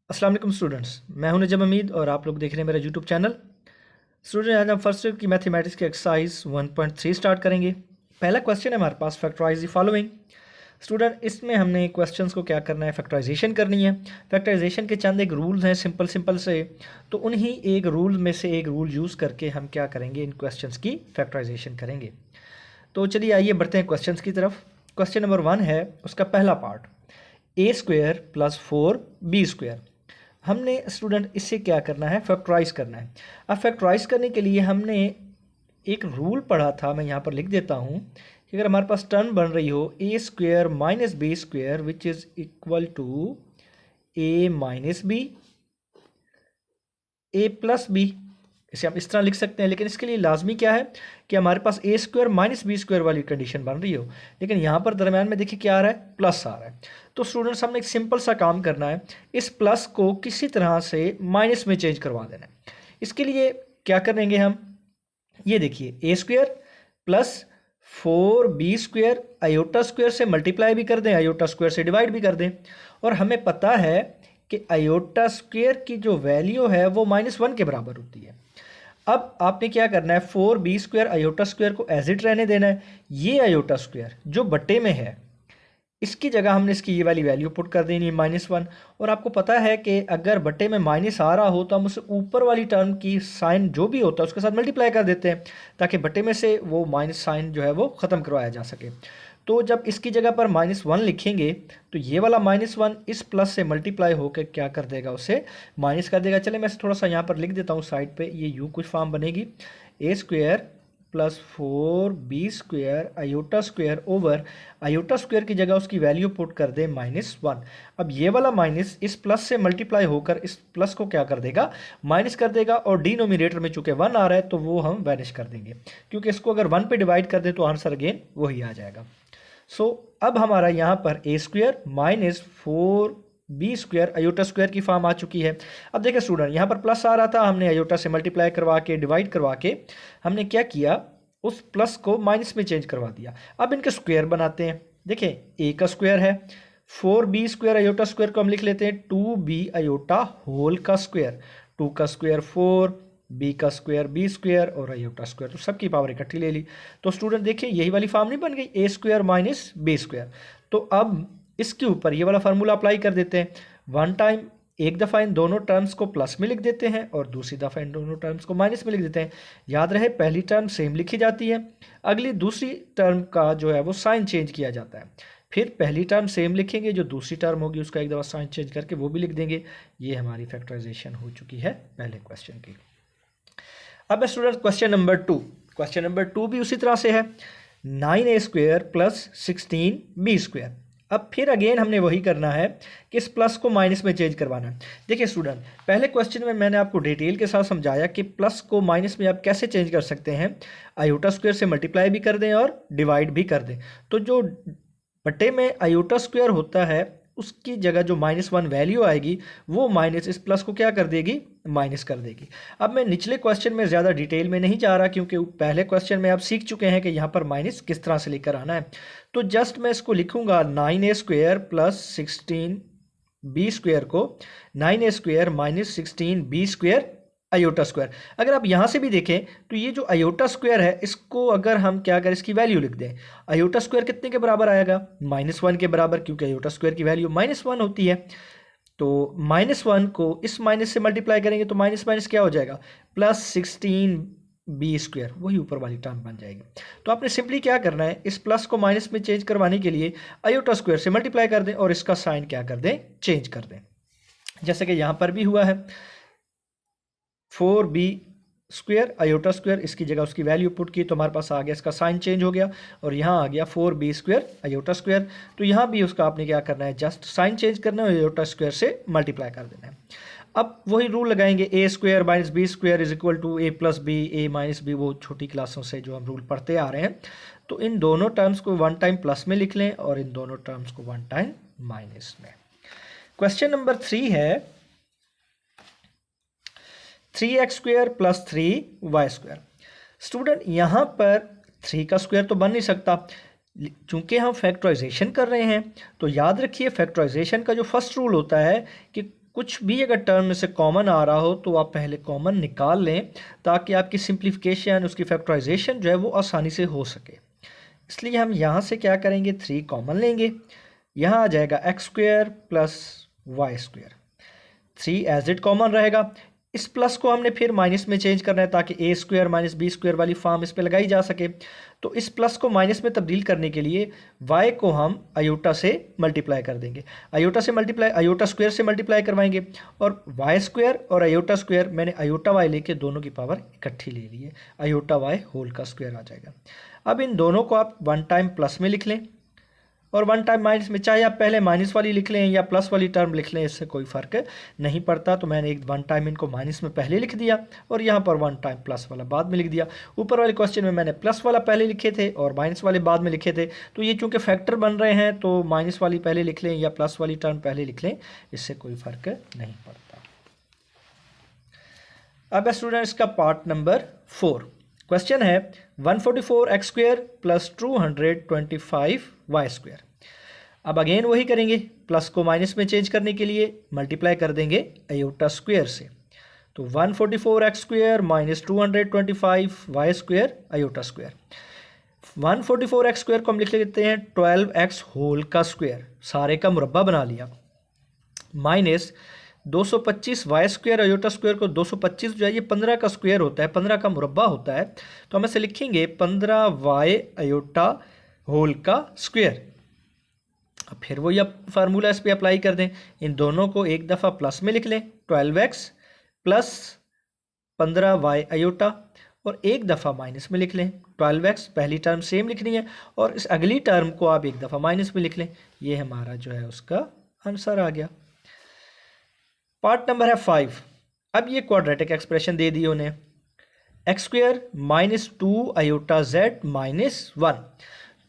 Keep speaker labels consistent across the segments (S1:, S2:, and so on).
S1: अस्सलाम वालेकुम स्टूडेंट्स, मैं हूं नजम हमीद और आप लोग देख रहे हैं मेरा यूट्यूब चैनल। स्टूडेंट, आज हम फर्स्ट ईयर की मैथमेटिक्स की एक्सरसाइज 1.3 स्टार्ट करेंगे। पहला क्वेश्चन है हमारे पास, फैक्टराइज द फॉलोइंग। स्टूडेंट, इसमें हमने क्वेश्चंस को क्या करना है, फैक्टराइजेशन करनी है। फैक्टराइजेशन के चंद एक रूल्स हैं सिंपल सिंपल से, तो उन्हीं एक रूल में से एक रूल यूज़ करके हम क्या करेंगे, इन क्वेश्चंस की फैक्टराइजेशन करेंगे। तो चलिए आइए बढ़ते हैं क्वेश्चंस की तरफ। क्वेश्चन नंबर 1 है, उसका पहला पार्ट, ए स्क्वायर प्लस 4b स्क्वायर। हमने स्टूडेंट इससे क्या करना है, फैक्टराइज करना है। अब फैक्टराइज करने के लिए हमने एक रूल पढ़ा था, मैं यहाँ पर लिख देता हूँ कि अगर हमारे पास टर्म बन रही हो a square minus b square which is equal to a minus b, a plus b, इसे हम इस तरह लिख सकते हैं। लेकिन इसके लिए लाजमी क्या है कि हमारे पास ए स्क्वायर माइनस बी स्क्वायर वाली कंडीशन बन रही हो, लेकिन यहाँ पर दरम्यान में देखिए क्या आ रहा है, प्लस आ रहा है। तो स्टूडेंट्स, हमने एक सिंपल सा काम करना है, इस प्लस को किसी तरह से माइनस में चेंज करवा देना है। इसके लिए क्या करेंगे हम, ये देखिए a square plus 4b square iota square से मल्टीप्लाई भी कर दें, आयोटा स्क्वायर से डिवाइड भी कर दें। और हमें पता है कि आयोटा स्क्वायर की जो वैल्यू है वो -1 के बराबर होती है। अब आपने क्या करना है, 4b स्क्वायर आयोटा स्क्वायर को एज इट रहने देना है। ये आयोटा स्क्वायर जो बट्टे में है, इसकी जगह हमने इसकी ये वाली वैल्यू पुट कर देनी है -1। और आपको पता है कि अगर बट्टे में माइनस आ रहा हो तो हम उसे ऊपर वाली टर्म की साइन जो भी होता है उसके साथ मल्टीप्लाई कर देते हैं, ताकि बट्टे में से वो माइनस साइन जो है वो ख़त्म करवाया जा सके। तो जब इसकी जगह पर -1 लिखेंगे तो ये वाला -1 इस प्लस से मल्टीप्लाई होकर क्या कर देगा, उसे माइनस कर देगा। चले मैं थोड़ा सा यहाँ पर लिख देता हूँ साइड पे, ये यूँ कुछ फॉर्म बनेगी, a square plus 4b square iota square over iota square की जगह उसकी वैल्यू पुट कर दे -1। अब ये वाला माइनस इस प्लस से मल्टीप्लाई होकर इस प्लस को क्या कर देगा, माइनस कर देगा। और डिनोमिनेटर में चूंकि 1 आ रहा है तो वो हम वैनिश कर देंगे, क्योंकि इसको अगर 1 पे डिवाइड कर दें तो आंसर अगेन वही आ जाएगा। सो अब हमारा यहाँ पर a square minus 4b square iota square की फॉर्म आ चुकी है। अब देखिए स्टूडेंट, यहाँ पर प्लस आ रहा था, हमने आयोटा से मल्टीप्लाई करवा के डिवाइड करवा के हमने क्या किया, उस प्लस को माइनस में चेंज करवा दिया। अब इनके स्क्वायर बनाते हैं। देखिए ए का स्क्वायर है, 4b स्क्वायर आयोटा स्क्वायर को हम लिख लेते हैं 2b आयोटा होल का स्क्वायर, 2 का स्क्वायर 4, बी का स्क्वायर बी स्क्वायर और आयोटा स्क्वायर, तो सबकी पावर इकट्ठी ले ली। तो स्टूडेंट देखिए यही वाली फॉर्म नहीं बन गई, ए स्क्वायर माइनस बी स्क्वायर। तो अब इसके ऊपर ये वाला फार्मूला अप्लाई कर देते हैं। वन टाइम एक दफ़ा इन दोनों टर्म्स को प्लस में लिख देते हैं और दूसरी दफ़ा इन दोनों टर्म्स को माइनस में लिख देते हैं। याद रहे पहली टर्म सेम लिखी जाती है, अगली दूसरी टर्म का जो है वो साइन चेंज किया जाता है। फिर पहली टर्म सेम लिखेंगे, जो दूसरी टर्म होगी उसका एक दफ़ा साइन चेंज करके वो भी लिख देंगे। ये हमारी फैक्टराइजेशन हो चुकी है पहले क्वेश्चन की। अब स्टूडेंट क्वेश्चन नंबर टू भी उसी तरह से है, 9a square plus 16b square. अब फिर अगेन हमने वही करना है कि इस प्लस को माइनस में चेंज करवाना है। देखिए स्टूडेंट, पहले क्वेश्चन में मैंने आपको डिटेल के साथ समझाया कि प्लस को माइनस में आप कैसे चेंज कर सकते हैं, आयोटा स्क्वायर से मल्टीप्लाई भी कर दें और डिवाइड भी कर दें। तो जो बटे में आयोटा स्क्वायर होता है उसकी जगह जो -1 वैल्यू आएगी वो माइनस इस प्लस को क्या कर देगी, माइनस कर देगी। अब मैं निचले क्वेश्चन में ज़्यादा डिटेल में नहीं जा रहा, क्योंकि पहले क्वेश्चन में आप सीख चुके हैं कि यहाँ पर माइनस किस तरह से लेकर आना है। तो जस्ट मैं इसको लिखूंगा 9a square plus 16b square को 9a square minus 16b square iota square. अगर आप यहाँ से भी देखें तो ये जो आयोटा स्क्वायर है इसको अगर हम क्या करें, इसकी वैल्यू लिख दें, आयोटा स्क्वायर कितने के बराबर आएगा, -1 के बराबर, क्योंकि आयोटा स्क्वायर की वैल्यू -1 होती है। तो -1 को इस माइनस से मल्टीप्लाई करेंगे तो माइनस माइनस क्या हो जाएगा, प्लस 16b स्क्वायर, वही ऊपर वाली टर्म बन जाएगी। तो आपने सिंपली क्या करना है, इस प्लस को माइनस में चेंज करवाने के लिए आयोटा स्क्वायर से मल्टीप्लाई कर दें और इसका साइन क्या कर दें, चेंज कर दें, जैसे कि यहाँ पर भी हुआ है। 4b स्क्वायर आयोटा स्क्वायर, इसकी जगह उसकी वैल्यू पुट की तो हमारे पास आ गया, इसका साइन चेंज हो गया और यहाँ आ गया 4b स्क्वायर आयोटा स्क्वायर। तो यहाँ भी उसका आपने क्या करना है, जस्ट साइन चेंज करना है और आयोटा स्क्वायर से मल्टीप्लाई कर देना है। अब वही रूल लगाएंगे, a square minus b square is equal to a plus b, a minus b, वो छोटी क्लासों से जो हम रूल पढ़ते आ रहे हैं। तो इन दोनों टर्म्स को 1 टाइम प्लस में लिख लें और इन दोनों टर्म्स को 1 टाइम माइनस में। क्वेश्चन नंबर 3 है 3x square plus 3y square. Student यहाँ पर 3 का स्क्वायर तो बन नहीं सकता, चूंकि हम फैक्टराइजेशन कर रहे हैं। तो याद रखिए फैक्टराइजेशन का जो फर्स्ट रूल होता है कि कुछ भी अगर टर्म में से कॉमन आ रहा हो तो आप पहले कॉमन निकाल लें ताकि आपकी सिंप्लीफिकेशन, उसकी फैक्टराइजेशन जो है वो आसानी से हो सके। इसलिए हम यहाँ से क्या करेंगे, 3 कॉमन लेंगे। यहाँ आ जाएगा x square plus y square, 3 as it common रहेगा। इस प्लस को हमने फिर माइनस में चेंज करना है ताकि ए स्क्वायर माइनस बी स्क्वायर वाली फॉर्म इस पे लगाई जा सके। तो इस प्लस को माइनस में तब्दील करने के लिए y को हम अयोटा से मल्टीप्लाई कर देंगे, अयोटा से मल्टीप्लाई, अयोटा स्क्वायर से मल्टीप्लाई करवाएंगे, और वाई स्क्वायर और अयोटा स्क्वायर मैंने अयोटा y लेके दोनों की पावर इकट्ठी ले ली है, अयोटा y होल का स्क्वायर आ जाएगा। अब इन दोनों को आप 1 टाइम प्लस में लिख लें और 1 टाइम माइनस में, चाहे आप पहले माइनस वाली लिख लें या प्लस वाली टर्म लिख लें, इससे कोई फ़र्क नहीं पड़ता। तो मैंने एक 1 टाइम इनको माइनस में पहले लिख दिया और यहाँ पर 1 टाइम प्लस वाला बाद में लिख दिया। ऊपर वाले क्वेश्चन में मैंने प्लस वाला पहले लिखे थे और माइनस वाले बाद में लिखे थे, तो ये चूँकि फैक्टर बन रहे हैं तो माइनस वाली पहले लिख लें या प्लस वाली टर्म पहले लिख लें, इससे कोई फ़र्क नहीं पड़ता। अब स्टूडेंट्स का पार्ट नंबर 4 क्वेश्चन है 144 x square plus 225 y square. अब अगेन वही करेंगे, प्लस को माइनस में चेंज करने के लिए मल्टीप्लाई कर देंगे अयोटा स्क्वेयर से। तो 144 x square minus 225 y square iota square. 144 x square को हम लिख लेते हैं 12x होल का स्क्वेयर, सारे का मुरब्बा बना लिया, minus 225 y square iota square को 225 जो है ये 15 का स्क्वेयर होता है, 15 का मुरब्बा होता है, तो हम ऐसे लिखेंगे 15 वाई अयोटा होल का स्क्वेयर। अब फिर वही आप फार्मूला इस पर अप्लाई कर दें, इन दोनों को एक दफ़ा प्लस में लिख लें 12x प्लस 15 वाई अयोटा, और एक दफ़ा माइनस में लिख लें 12x, पहली टर्म सेम लिखनी है और इस अगली टर्म को आप एक दफ़ा माइनस में लिख लें। ये हमारा जो है उसका आंसर आ गया। पार्ट नंबर है 5। अब ये क्वाड्रेटिक एक्सप्रेशन दे दी उन्हें, x square minus 2 iota z minus 1।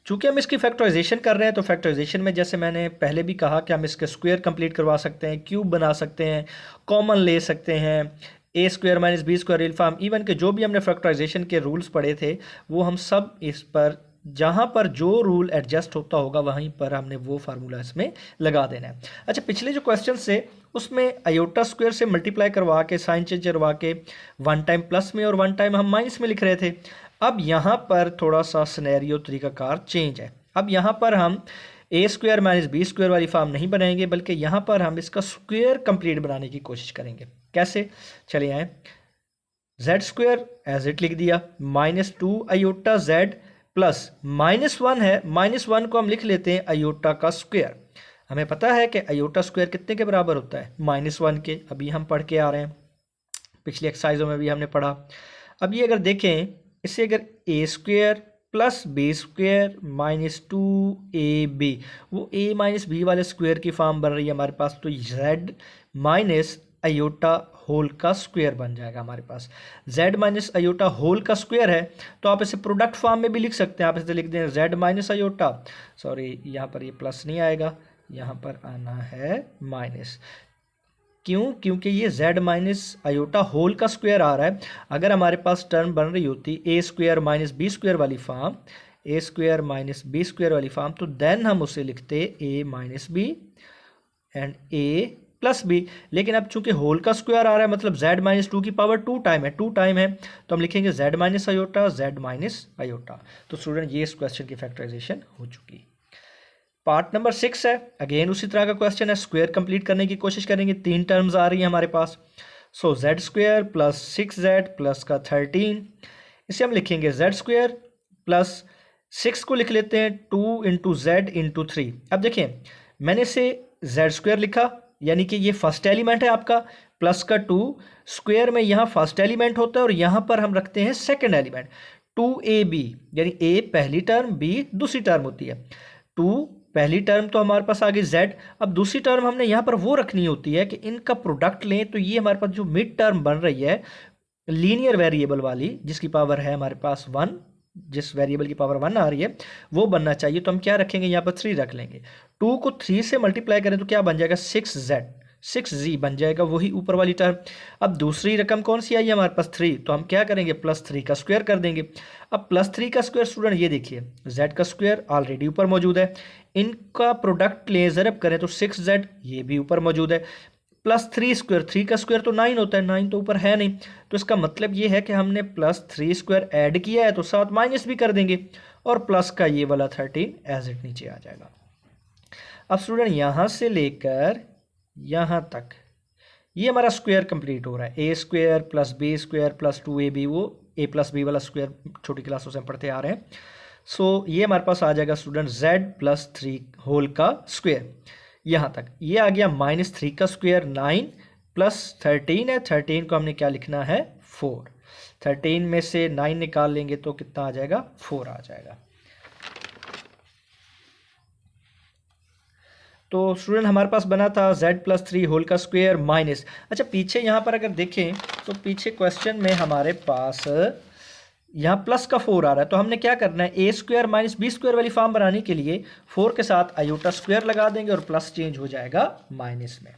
S1: चूँकि हम इसकी फैक्टराइजेशन कर रहे हैं तो फैक्टराइजेशन में जैसे मैंने पहले भी कहा कि हम इसके स्क्वायर कंप्लीट करवा सकते हैं, क्यूब बना सकते हैं, कॉमन ले सकते हैं, a square minus b square real form, even के जो भी हमने फैक्टराइजेशन के रूल्स पढ़े थे वो हम सब इस पर, जहाँ पर जो रूल एडजस्ट होता होगा वहीं पर हमने वो फार्मूला इसमें लगा देना है। अच्छा, पिछले जो क्वेश्चन से उसमें अयोटा स्क्वायर से मल्टीप्लाई करवा के साइन चेंज करवा के 1 टाइम प्लस में और 1 टाइम हम माइनस में लिख रहे थे। अब यहाँ पर थोड़ा सा सिनेरियो तरीकाकार चेंज है। अब यहाँ पर हम ए स्क्वायर माइनस बी स्क्वायर वाली फॉर्म नहीं बनाएंगे, बल्कि यहाँ पर हम इसका स्क्वायर कंप्लीट बनाने की कोशिश करेंगे। कैसे, चले आए, जेड स्क्वायर एज इट लिख दिया, माइनस 2 अयोटा जेड प्लस -1 है, -1 को हम लिख लेते हैं अयोटा का स्क्वायर। हमें पता है कि अयोटा स्क्वायर कितने के बराबर होता है, -1 के, अभी हम पढ़ के आ रहे हैं, पिछली एक्सरसाइजों में भी हमने पढ़ा। अब ये अगर देखें, इससे अगर a square plus b square minus 2ab, वो a माइनस बी वाले स्क्वायर की फॉर्म बन रही है हमारे पास, तो z माइनस अयोटा होल का स्क्वायर बन जाएगा हमारे पास। z माइनस अयोटा होल का स्क्वायर है तो आप इसे प्रोडक्ट फॉर्म में भी लिख सकते हैं, आप इसे लिख दें z माइनस अयोटा, सॉरी यहाँ पर ये प्लस नहीं आएगा, यहाँ पर आना है माइनस। क्यों? क्योंकि ये z माइनस अयोटा होल का स्क्वायर आ रहा है। अगर हमारे पास टर्म बन रही होती a square minus b square वाली form, a square minus b square वाली फॉर्म, तो देन हम उसे लिखते a minus b and a plus b. लेकिन अब चूंकि होल का स्क्वायर आ रहा है मतलब z माइनस 2 की पावर 2 टाइम है, 2 टाइम है, तो हम लिखेंगे z minus aorta, z minus aorta. तो स्टूडेंट ये इस क्वेश्चन की फैक्टराइजेशन हो चुकी। पार्ट नंबर 6 है, अगेन उसी तरह का क्वेश्चन है, स्क्वायर कंप्लीट करने की कोशिश करेंगे। 3 टर्म्स आ रही हैं हमारे पास, so z square plus 6z plus का 13, इसे हम लिखेंगे जेड स्क्वायर प्लस 6 को लिख लेते हैं 2 इंटू जेड इंटू 3। अब देखें, मैंने इसे जेड स्क्वायर लिखा, यानी कि ये फर्स्ट एलिमेंट है आपका, प्लस का 2, स्क्वायर में यहाँ फर्स्ट एलिमेंट होता है और यहाँ पर हम रखते हैं सेकेंड एलिमेंट 2ab, यानी a पहली टर्म, b दूसरी टर्म होती है। 2 पहली टर्म तो हमारे पास आ गई z, अब दूसरी टर्म हमने यहाँ पर वो रखनी होती है कि इनका प्रोडक्ट लें, तो ये हमारे पास जो मिड टर्म बन रही है लीनियर वेरिएबल वाली, जिसकी पावर है हमारे पास 1, जिस वेरिएबल की पावर 1 आ रही है वो बनना चाहिए। तो हम क्या रखेंगे, यहाँ पर 3 रख लेंगे। 2 को 3 से मल्टीप्लाई करें तो क्या बन जाएगा, 6z, 6z बन जाएगा, वही ऊपर वाली टर्म। अब दूसरी रकम कौन सी आई है हमारे पास 3, तो हम क्या करेंगे, प्लस 3 का स्क्वायर कर देंगे। अब प्लस 3 का स्क्वायर स्टूडेंट ये देखिए, z का स्क्वायर ऑलरेडी ऊपर मौजूद है, इनका प्रोडक्ट ले ज़रब करें तो 6z, ये भी ऊपर मौजूद है, प्लस 3 स्क्वायर, 3 का स्क्वायर तो 9 होता है, 9 तो ऊपर है नहीं, तो इसका मतलब ये है कि हमने प्लस 3 स्क्वायर ऐड किया है तो साथ माइनस भी कर देंगे और प्लस का ये वाला 13 एज इट नीचे आ जाएगा। अब स्टूडेंट यहाँ से लेकर यहाँ तक ये हमारा स्क्वायर कंप्लीट हो रहा है, a square plus b square plus 2ab, वो ए प्लस बी वाला स्क्वायर छोटी क्लासों से हम पढ़ते आ रहे हैं। सो ये हमारे पास आ जाएगा स्टूडेंट z प्लस 3 होल का स्क्वायर, यहाँ तक ये आ गया माइनस 3 का स्क्वायर 9 प्लस 13 है, 13 को हमने क्या लिखना है 4, 13 में से 9 निकाल लेंगे तो कितना आ जाएगा 4 आ जाएगा। तो स्टूडेंट हमारे पास बना था z प्लस 3 होल का स्क्वायर माइनस, अच्छा पीछे यहाँ पर अगर देखें तो पीछे क्वेश्चन में हमारे पास यहाँ प्लस का 4 आ रहा है, तो हमने क्या करना है a square minus b square वाली फॉर्म बनाने के लिए 4 के साथ आयोटा स्क्वायर लगा देंगे और प्लस चेंज हो जाएगा माइनस में।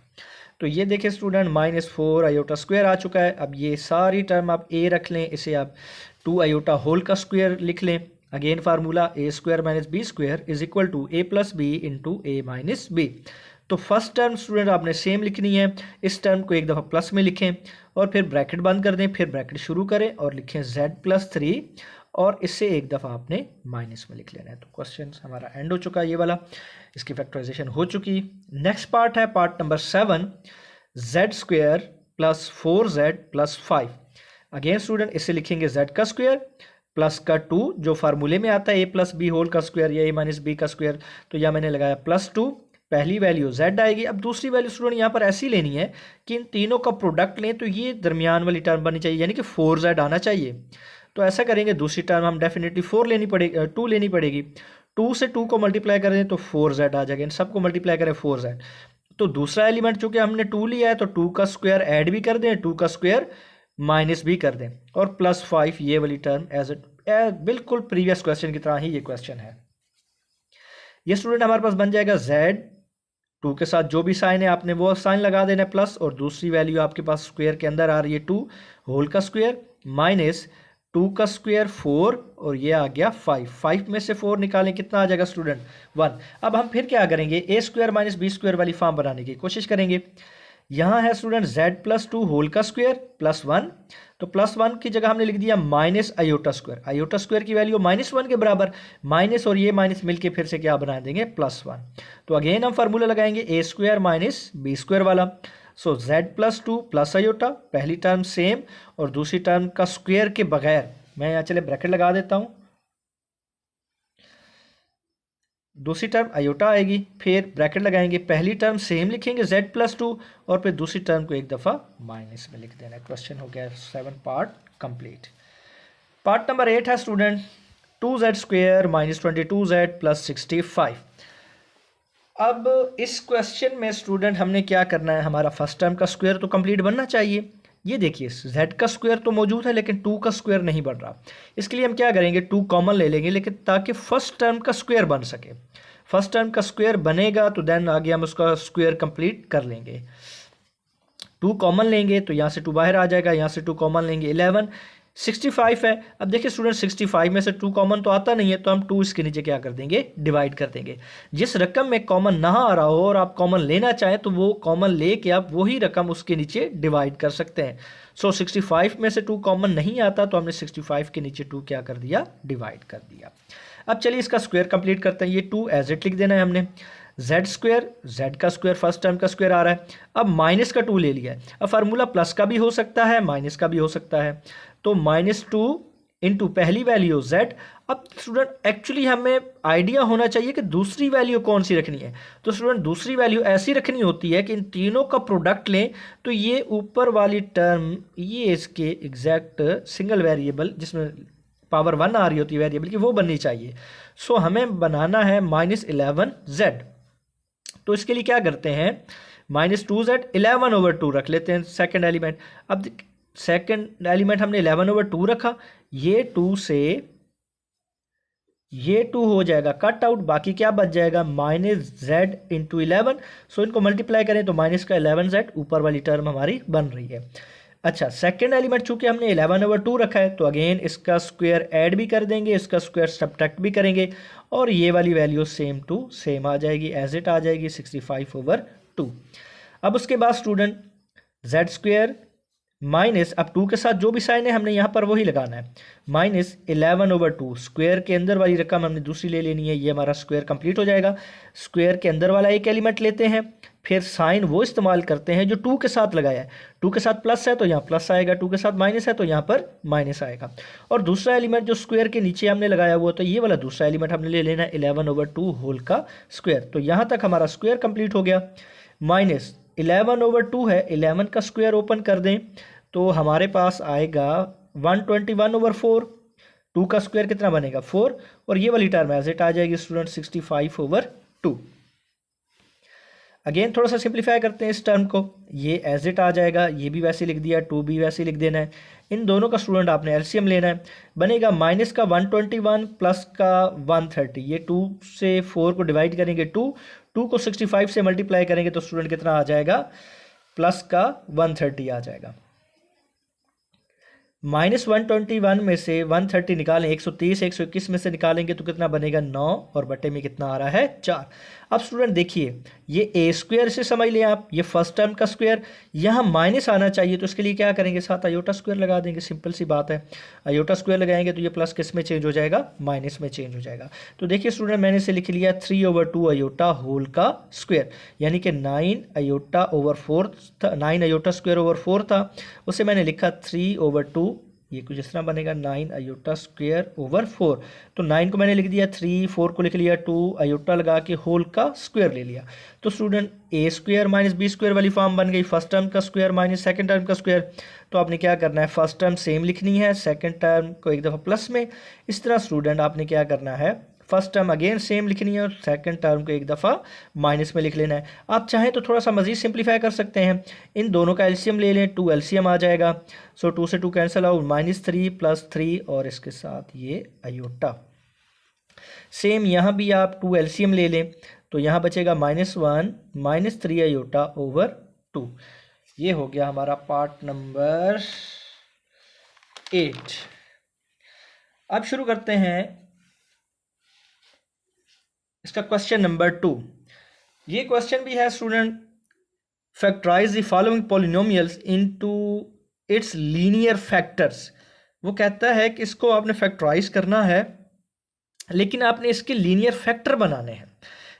S1: तो ये देखिए स्टूडेंट -4 आयोटा स्क्वायर आ चुका है। अब ये सारी टर्म आप ए रख लें, इसे आप 2 आयोटा होल का स्क्वायर लिख लें। Again formula a square minus b square is equal to a plus b into a minus b. तो फर्स्ट टर्म स्टूडेंट आपने सेम लिखनी है, इस टर्म को एक दफ़ा प्लस में लिखें और फिर ब्रैकेट बंद कर दें, फिर ब्रैकेट शुरू करें और लिखें z प्लस 3 और इससे एक दफ़ा आपने माइनस में लिख लेना है। तो क्वेश्चन हमारा एंड हो चुका है, ये वाला इसकी फैक्टराइजेशन हो चुकी। नेक्स्ट पार्ट है part number 7, z square plus 4z plus 5। Again student इसे लिखेंगे z का स्क्वायर प्लस का 2 जो फार्मूले में आता है ए प्लस बी होल का स्क्वायर या ए माइनस बी का स्क्वायर, तो यह मैंने लगाया +2, पहली वैल्यू z आएगी। अब दूसरी वैल्यू स्टूडेंट यहाँ पर ऐसी लेनी है कि इन तीनों का प्रोडक्ट लें तो ये दरमियान वाली टर्म बननी चाहिए, यानी कि 4z आना चाहिए। तो ऐसा करेंगे, दूसरी टर्म हम डेफिनेटली 4 लेनी पड़ेगी, 2 लेनी पड़ेगी। 2 से 2 को मल्टीप्लाई कर दें तो 4z आ जाएगा, इन सबको मल्टीप्लाई करें 4z। तो दूसरा एलिमेंट चूंकि हमने 2 लिया है तो 2 का स्क्वायर ऐड भी कर दें, 2 का स्क्वायर माइनस भी कर दें और +5 ये वाली टर्म एज बिल्कुल प्रीवियस क्वेश्चन की तरह ही ये क्वेश्चन है। ये स्टूडेंट हमारे पास बन जाएगा z, 2 के साथ जो भी साइन है आपने वो साइन लगा देना है प्लस, और दूसरी वैल्यू आपके पास स्क्वायर के अंदर आ रही है 2 होल का स्क्वायर माइनस 2 का स्क्वायर 4 और ये आ गया 5, 5 में से 4 निकालें कितना आ जाएगा स्टूडेंट 1। अब हम फिर क्या करेंगे, ए स्क्वायर माइनस बी स्क्वायर वाली फॉर्म बनाने की कोशिश करेंगे। यहाँ है स्टूडेंट z प्लस 2 होल का स्क्वायर प्लस 1, तो +1 की जगह हमने लिख दिया minus iota square, iota square की वैल्यू -1 के बराबर, माइनस और ये माइनस मिलके फिर से क्या बना देंगे +1। तो अगेन हम फार्मूला लगाएंगे a square minus b square वाला। सो z प्लस 2 प्लस आयोटा, पहली टर्म सेम और दूसरी टर्म का स्क्वायर के बगैर, मैं यहाँ चले ब्रैकेट लगा देता हूँ, दूसरी टर्म आयोटा आएगी, फिर ब्रैकेट लगाएंगे, पहली टर्म सेम लिखेंगे z प्लस 2 और फिर दूसरी टर्म को एक दफ़ा माइनस में लिख देना। क्वेश्चन हो गया 7 पार्ट कंप्लीट। पार्ट नंबर 8 है student 2z square minus 22z plus 65। अब इस क्वेश्चन में स्टूडेंट हमने क्या करना है, हमारा फर्स्ट टर्म का स्क्वायर तो कंप्लीट बनना चाहिए। ये देखिए z का स्क्वायर तो मौजूद है लेकिन 2 का स्क्वायर नहीं बन रहा, इसके लिए हम क्या करेंगे 2 कॉमन ले लेंगे, लेकिन ताकि फर्स्ट टर्म का स्क्वायर बन सके। फर्स्ट टर्म का स्क्वायर बनेगा तो देन आगे हम उसका स्क्वायर कंप्लीट कर लेंगे। 2 कॉमन लेंगे तो यहाँ से 2 बाहर आ जाएगा, यहाँ से 2 कॉमन लेंगे 11, 65 है। अब देखिए स्टूडेंट 65 में से 2 कॉमन तो आता नहीं है, तो हम 2 इसके नीचे क्या कर देंगे डिवाइड कर देंगे। जिस रकम में कॉमन ना आ रहा हो और आप कॉमन लेना चाहें तो वो कॉमन लेके आप वही रकम उसके नीचे डिवाइड कर सकते हैं। सो 65 में से 2 कॉमन नहीं आता तो हमने 65 के नीचे 2 क्या कर दिया डिवाइड कर दिया। अब चलिए इसका स्क्वायर कंप्लीट करते हैं। ये 2 एज इट लिख देना है हमने, z स्क्वायर, z का स्क्वायर फर्स्ट टर्म का स्क्वायर आ रहा है, अब माइनस का 2 ले लिया है। अब फार्मूला प्लस का भी हो सकता है माइनस का भी हो सकता है, तो -2 इंटू पहली वैल्यू z। अब स्टूडेंट एक्चुअली हमें आइडिया होना चाहिए कि दूसरी वैल्यू कौन सी रखनी है, तो स्टूडेंट दूसरी वैल्यू ऐसी रखनी होती है कि इन तीनों का प्रोडक्ट लें तो ये ऊपर वाली टर्म ये इसके एग्जैक्ट सिंगल वेरिएबल जिसमें पावर 1 आ रही होती है वेरिएबल की वो बननी चाहिए। सो हमें बनाना है -11z, तो इसके लिए क्या करते हैं -2z 11/2 रख लेते हैं सेकंड एलिमेंट। अब सेकंड एलिमेंट हमने 11/2 रखा, ये 2 से ये 2 हो जाएगा कट आउट, बाकी क्या बच जाएगा -z इंटू 11। सो इनको मल्टीप्लाई करें तो माइनस का 11z ऊपर वाली टर्म हमारी बन रही है। अच्छा सेकंड एलिमेंट चूंकि हमने 11/2 रखा है तो अगेन इसका स्क्वायर ऐड भी कर देंगे, इसका स्क्वायर सब्ट्रैक्ट भी करेंगे और ये वाली वैल्यू सेम टू सेम आ जाएगी, एज इट आ जाएगी 65/2। अब उसके बाद स्टूडेंट जेड स्क्वेयर माइनस, अब 2 के साथ जो भी साइन है हमने यहाँ पर वही लगाना है, माइनस 11/2 स्क्वायर के अंदर वाली रकम हमने दूसरी ले लेनी है, ये हमारा स्क्वायर कंप्लीट हो जाएगा। स्क्वायर के अंदर वाला एक एलिमेंट लेते हैं, फिर साइन वो इस्तेमाल करते हैं जो 2 के साथ लगाया है। 2 के साथ प्लस है तो यहाँ प्लस आएगा, 2 के साथ माइनस है तो यहाँ पर माइनस आएगा। और दूसरा एलिमेंट जो स्क्वायर के नीचे हमने लगाया हुआ, तो ये वाला दूसरा एलिमेंट हमने ले लेना है 11/2 होल का स्क्वायर। तो यहाँ तक हमारा स्क्वायर कंप्लीट हो गया। माइनस 11/2 है, 11 का स्क्वायर ओपन कर दें तो हमारे पास आएगा 121/4। 2 का स्क्वायर कितना बनेगा 4, और ये वाली टर्म एज इट आ जाएगी स्टूडेंट 65/2। अगेन थोड़ा सा सिंप्लीफाई करते हैं इस टर्म को, ये एज इट आ जाएगा, ये भी वैसे लिख दिया, 2 भी वैसे लिख देना है। इन दोनों का स्टूडेंट आपने एलसीएम लेना है, बनेगा माइनस का 121 प्लस का 130। ये 2 से 4 को डिवाइड करेंगे 2 को 65 से मल्टीप्लाई करेंगे तो स्टूडेंट कितना आ जाएगा, प्लस का 130 आ जाएगा। माइनस 121 में से 130 निकालें, 130 121 में से निकालेंगे तो कितना बनेगा 9, और बटे में कितना आ रहा है 4। अब स्टूडेंट देखिए, ये ए स्क्वायर से समझ लें आप, ये फर्स्ट टर्म का स्क्वायर, यहाँ माइनस आना चाहिए तो इसके लिए क्या करेंगे, साथ आयोटा स्क्वायर लगा देंगे, सिंपल सी बात है। आयोटा स्क्वायर लगाएंगे तो ये प्लस किस में चेंज हो जाएगा, माइनस में चेंज हो जाएगा। तो देखिए स्टूडेंट, मैंने इसे लिख लिया 3/2 आयोटा होल का स्क्वायर, यानी कि 9 आयोटा ओवर 4 था, 9 आयोटा स्क्वायर ओवर 4 था, उसे मैंने लिखा 3/2, ये कुछ इस तरह बनेगा 9 आयोटा स्क्वायर ओवर 4। तो 9 को मैंने लिख दिया 3, 4 को लिख लिया 2, आयोटा लगा के होल का स्क्वायर ले लिया। तो student a square minus b square वाली फॉर्म बन गई, फर्स्ट टर्म का स्क्वायर माइनस सेकंड टर्म का स्क्वायर। तो आपने क्या करना है, फर्स्ट टर्म सेम लिखनी है, सेकंड टर्म को एक दफ़ा प्लस में, इस तरह स्टूडेंट आपने क्या करना है, फर्स्ट टर्म अगेन सेम लिखनी है और सेकंड टर्म को एक दफ़ा माइनस में लिख लेना है। आप चाहें तो थोड़ा सा मज़ीद सिंप्लीफाई कर सकते हैं, इन दोनों का एलसीएम ले लें, 2 एलसीएम आ जाएगा। सो 2 से 2 कैंसिल आउट, -3 + 3 और इसके साथ ये आयोटा। सेम यहाँ भी आप 2 एलसीएम ले लें तो यहाँ बचेगा -1 -3 आयोटा ओवर 2। ये हो गया हमारा पार्ट नंबर 8। अब शुरू करते हैं इसका क्वेश्चन नंबर 2। ये क्वेश्चन भी है student, factorise the following polynomials into its linear factors. वो कहता है कि इसको आपने फैक्टराइज करना है, लेकिन आपने इसके लीनियर फैक्टर बनाने हैं।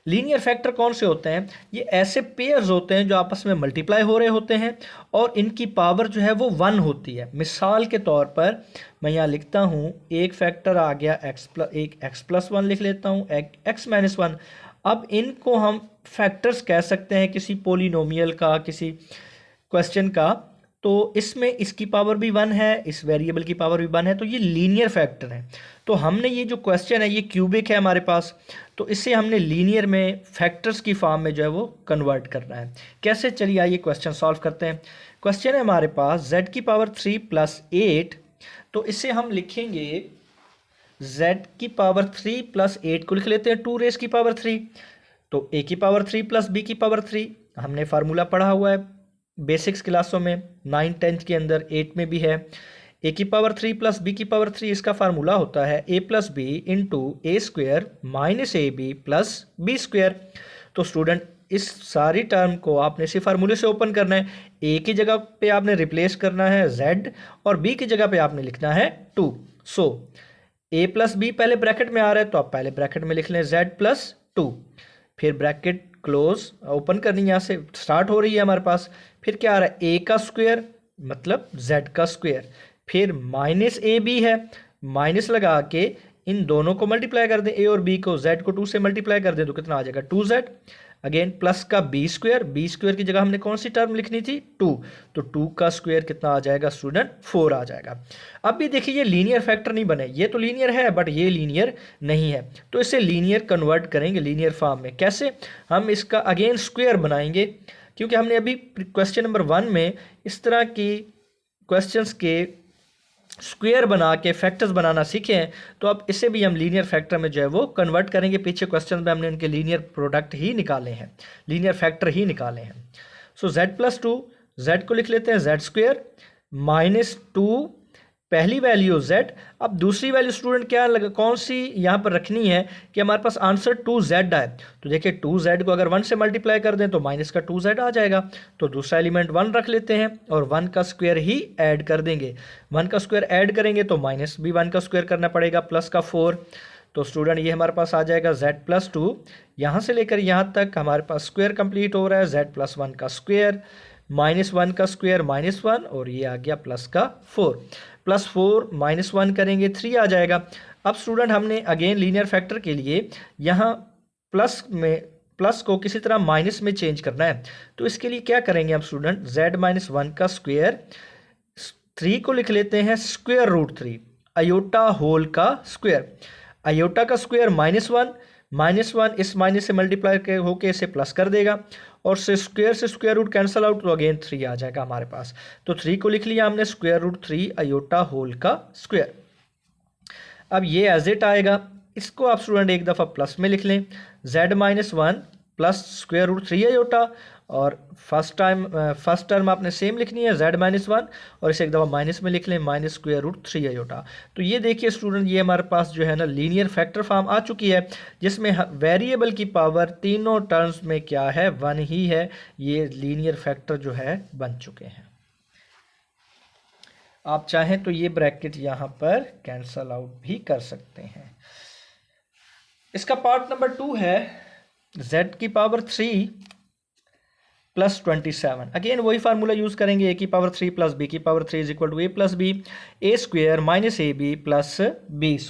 S1: लीनियर फैक्टर कौन से होते हैं, ये ऐसे पेयर्स होते हैं जो आपस में मल्टीप्लाई हो रहे होते हैं और इनकी पावर जो है वो 1 होती है। मिसाल के तौर पर मैं यहाँ लिखता हूँ, एक फैक्टर आ गया एक x+1 लिख लेता हूँ, x-1। अब इनको हम फैक्टर्स कह सकते हैं किसी पोलिनोमियल का, किसी क्वेश्चन का। तो इसमें इसकी पावर भी 1 है, इस वेरिएबल की पावर भी 1 है, तो ये लीनियर फैक्टर है। तो हमने ये जो क्वेश्चन है ये क्यूबिक है हमारे पास, तो इसे हमने लीनियर में फैक्टर्स की फॉर्म में जो है वो कन्वर्ट करना है। कैसे, चलिए आइए क्वेश्चन सॉल्व करते हैं। क्वेश्चन है हमारे पास z की पावर 3 + 8, तो इसे हम लिखेंगे z की पावर 3 + 8 को लिख लेते हैं 2 रेज़ की पावर 3। तो a की पावर 3 + b की पावर 3 हमने फार्मूला पढ़ा हुआ है बेसिक्स क्लासों में, 9 10 के अंदर, 8 में भी है। a की पावर 3 + b की पावर 3, इसका फार्मूला होता है a + b × a² - ab + b²। तो स्टूडेंट इस सारी टर्म को आपने इसी फार्मूले से ओपन करना है। a की जगह पे आपने रिप्लेस करना है z और b की जगह पे आपने लिखना है 2। सो a + b पहले ब्रैकेट में आ रहा है तो आप पहले ब्रैकेट में लिख लें z + 2, फिर ब्रैकेट क्लोज ओपन करनी, यहाँ से स्टार्ट हो रही है हमारे पास। फिर क्या आ रहा है, a का स्क्वायर मतलब z का स्क्वायर, फिर -ab है, माइनस लगा के इन दोनों को मल्टीप्लाई कर दें, a और b को, z को 2 से मल्टीप्लाई कर दें तो कितना आ जाएगा 2z। अगेन प्लस का b² की जगह हमने कौन सी टर्म लिखनी थी 2, तो 2 का स्क्वायर कितना आ जाएगा स्टूडेंट 4 आ जाएगा। अब भी देखिए ये लीनियर फैक्टर नहीं बने, ये तो लीनियर है बट ये लीनियर नहीं है, तो इसे लीनियर कन्वर्ट करेंगे लीनियर फॉर्म में। कैसे, हम इसका अगेन स्क्वायर बनाएंगे, क्योंकि हमने अभी क्वेश्चन नंबर 1 में इस तरह की क्वेश्चंस के स्क्वायर बना के फैक्टर्स बनाना सीखे हैं, तो अब इसे भी हम लीनियर फैक्टर में जो है वो कन्वर्ट करेंगे। पीछे क्वेश्चन में हमने उनके लीनियर प्रोडक्ट ही निकाले हैं, लीनियर फैक्टर ही निकाले हैं। सो z + 2, z को लिख लेते हैं z² -2 पहली वैल्यू z। अब दूसरी वैल्यू स्टूडेंट क्या लगा, कौन सी यहाँ पर रखनी है कि हमारे पास आंसर 2z आए। तो देखिए 2z को अगर 1 से मल्टीप्लाई कर दें तो माइनस का 2z आ जाएगा। तो दूसरा एलिमेंट 1 रख लेते हैं और 1 का स्क्वायर ही ऐड कर देंगे। 1 का स्क्वायर ऐड करेंगे तो माइनस भी 1 का स्क्वायर करना पड़ेगा, प्लस का 4। तो स्टूडेंट ये हमारे पास आ जाएगा z+2। यहाँ से लेकर यहाँ तक हमारे पास स्क्वायर कंप्लीट हो रहा है, z+1 का स्क्वायर, -1 का स्क्वायर -1, और ये आ गया प्लस का 4। +4 -1 करेंगे 3 आ जाएगा। अब स्टूडेंट हमने अगेन लीनियर फैक्टर के लिए यहाँ प्लस को किसी तरह माइनस में चेंज करना है। तो इसके लिए क्या करेंगे हम स्टूडेंट, z-1 का स्क्वायर, 3 को लिख लेते हैं √3, अयोटा होल का स्क्वायर। अयोटा का स्क्वायर -1 इस माइनस से मल्टीप्लाई होके इसे प्लस कर देगा, और से स्क्वायर रूट कैंसल आउट, तो अगेन 3 आ जाएगा हमारे पास। तो 3 को लिख लिया हमने √3 अयोटा होल का स्क्वायर। अब ये एज इट आएगा, इसको आप स्टूडेंट एक दफ़ा प्लस में लिख लें, z-1 प्लस √3 अयोटा, और फर्स्ट टर्म आपने सेम लिखनी है z-1, और इसे एक दफ़ा माइनस में लिख लें -√3 अयोटा। तो ये देखिए स्टूडेंट, ये हमारे पास जो है ना लीनियर फैक्टर फॉर्म आ चुकी है, जिसमें वेरिएबल की पावर तीनों टर्म्स में क्या है, 1 ही है। ये लीनियर फैक्टर जो है बन चुके हैं। आप चाहें तो ये ब्रैकेट यहाँ पर कैंसल आउट भी कर सकते हैं। इसका पार्ट नंबर 2 है z³ प्लस 27। अगेन वही फार्मूला यूज करेंगे, a³ plus b³ is equal to a+b, a² minus ab plus b²।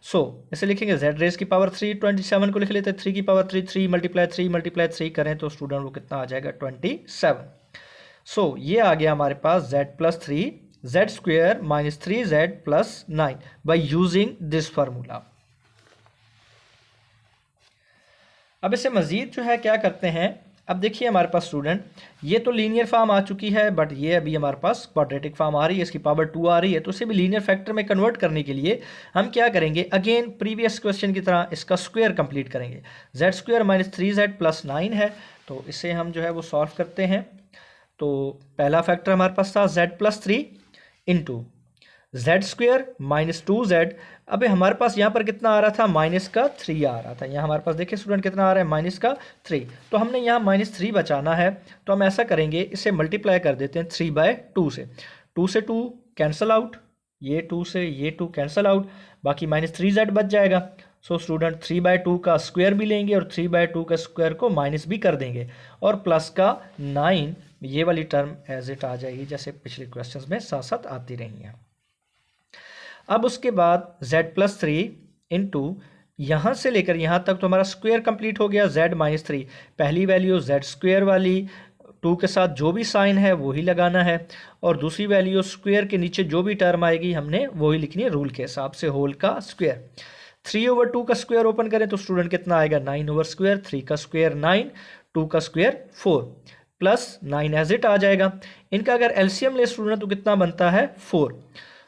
S1: So इसे लिखेंगे z⁻³ 27 को लिख लेते हैं 3³ 3 मल्टीप्लाई 3 करें तो स्टूडेंट वो कितना आ जाएगा 27। सो ये आ गया हमारे पास z+3 z² minus 3z plus 9 by using this formula. अब इसे मजीद जो है क्या करते हैं, अब देखिए हमारे पास स्टूडेंट ये तो लीनियर फॉर्म आ चुकी है, बट ये अभी हमारे पास क्वाड्रेटिक फॉर्म आ रही है, इसकी पावर 2 आ रही है। तो इसे भी लीनियर फैक्टर में कन्वर्ट करने के लिए हम क्या करेंगे, अगेन प्रीवियस क्वेश्चन की तरह इसका स्क्वायर कंप्लीट करेंगे। z² माइनस 3z प्लस 9 है, तो इसे हम जो है वो सॉल्व करते हैं। तो पहला फैक्टर हमारे पास था z+3 into z² minus 2z। अब हमारे पास यहाँ पर कितना आ रहा था, -3 आ रहा था। यहाँ हमारे पास देखिए स्टूडेंट कितना आ रहा है, -3। तो हमने यहाँ -3 बचाना है, तो हम ऐसा करेंगे, इसे मल्टीप्लाई कर देते हैं 3/2 से। 2 से 2 कैंसल आउट, ये 2 से ये 2 कैंसल आउट, बाकी -3z बच जाएगा। सो स्टूडेंट 3/2 का स्क्वायर भी लेंगे और 3/2 का स्क्वायर को माइनस भी कर देंगे, और प्लस का 9, ये वाली टर्म एज इट आ जाएगी जैसे पिछले क्वेश्चंस में साथ साथ आती रही हैं। अब उसके बाद z+3 इंटू यहाँ से लेकर यहाँ तक तो हमारा स्क्वायर कंप्लीट हो गया, z-3 पहली वैल्यू z² वाली 2 के साथ जो भी साइन है वही लगाना है, और दूसरी वैल्यू स्क्वायर के नीचे जो भी टर्म आएगी हमने वही लिखनी है रूल के हिसाब से, होल का स्क्वायर। 3/2 का स्क्वायर ओपन करें तो स्टूडेंट कितना आएगा, 9/2, 3 का स्क्वायर 9, 2 का स्क्वायर 4 प्लस 9 एज इट आ जाएगा। इनका अगर एलसीएम ले स्टूडेंट तो कितना बनता है 4।